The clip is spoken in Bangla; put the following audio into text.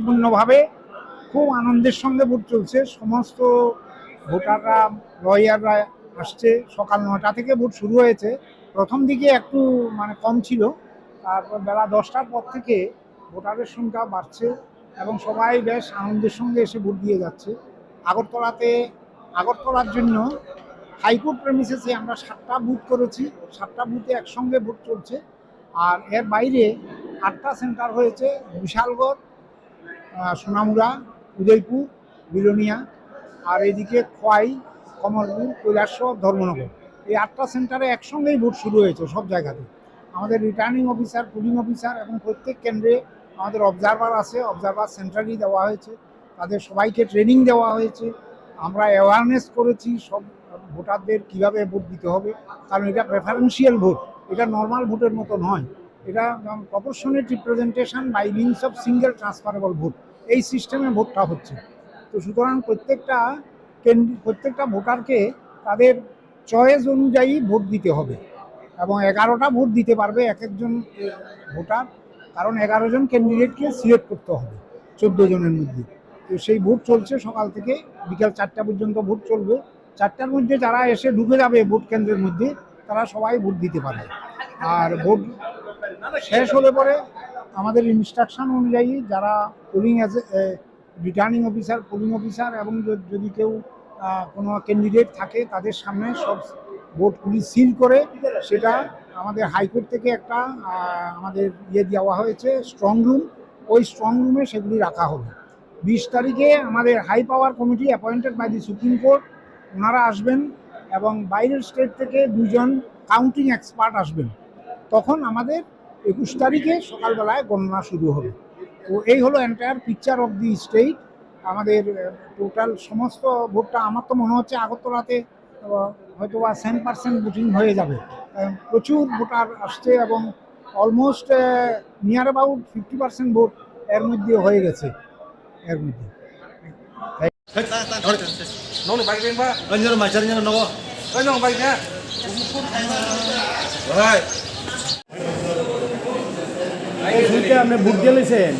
শান্তিপূর্ণভাবে খুব আনন্দের সঙ্গে ভোট চলছে। সমস্ত ভোটাররা, লয়াররা আসছে। সকাল 9টা থেকে ভোট শুরু হয়েছে। প্রথম দিকে একটু কম ছিল, তারপর বেলা 10টার পর থেকে ভোটারের সংখ্যা বাড়ছে এবং সবাই বেশ আনন্দের সঙ্গে এসে ভোট দিয়ে যাচ্ছে। আগরতলার জন্য হাইকোর্ট প্রেমিসেসে আমরা 7টা বুথ করেছি। 7টা বুথে একসঙ্গে ভোট চলছে। আর এর বাইরে 8টা সেন্টার হয়েছে: বিশালগড়, সোনামুড়া, উদয়পুর, বিলোনিয়া, আর এদিকে খোয়াই, কমলপুর, কৈলাসহর, ধর্মনগর। এই 8টা সেন্টারে একসঙ্গেই ভোট শুরু হয়েছে সব জায়গাতে। আমাদের রিটার্নিং অফিসার, পুলিং অফিসার এবং প্রত্যেক কেন্দ্রে আমাদের অবজারভার আছে। অবজারভার সেন্টারই দেওয়া হয়েছে, তাদের সবাইকে ট্রেনিং দেওয়া হয়েছে। আমরা অ্যাওয়ারনেস করেছি সব ভোটারদের কীভাবে ভোট দিতে হবে, কারণ এটা প্রেফারেন্সিয়াল ভোট, এটা নর্মাল ভোটের মতো নয়। এটা proportionate representation by means of single transferable vote, এই সিস্টেমে ভোটটা হচ্ছে। তো সুতরাং প্রত্যেকটা ভোটারকে তাদের চয়েস অনুযায়ী ভোট দিতে হবে এবং 11টা ভোট দিতে পারবে এক একজন ভোটার, কারণ 11 জন ক্যান্ডিডেটকে সিলেক্ট করতে হবে 14 জনের মধ্যে। তো সেই ভোট চলছে সকাল থেকে বিকাল 4টা পর্যন্ত ভোট চলবে। 4টার মধ্যে যারা এসে ঢুকে যাবে ভোট কেন্দ্রের মধ্যে, তারা সবাই ভোট দিতে পারবে। আর ভোট শেষ হলে পরে আমাদের ইনস্ট্রাকশন অনুযায়ী যারা polling returning officer, polling officer এবং যদি কেউ কোনো ক্যান্ডিডেট থাকে, তাদের সামনে সব ভোটগুলি সিল করে সেটা আমাদের হাইকোর্ট থেকে একটা আমাদের দেওয়া হয়েছে স্ট্রং রুম, ওই স্ট্রং রুমে সেগুলি রাখা হবে। 20 তারিখে আমাদের high power committee appointed by the supreme court, ওনারা আসবেন এবং বাইরের স্টেট থেকে 2জন কাউন্টিং এক্সপার্ট আসবেন। তখন আমাদের 21 তারিখে সকালবেলায় গণনা শুরু হবে। তো এই হলো entire picture of the state. আমাদের টোটাল সমস্ত ভোটটা, আমার তো মনে হচ্ছে আগরতলাতে হয়তো বা 10% ভোটিং হয়ে যাবে। প্রচুর ভোটার আসছে এবং অলমোস্ট নিয়ার অ্যাবাউট 50% ভোট এর মধ্যে হয়ে গেছে। এর মধ্যে আপনি ভোট দিয়েছেন।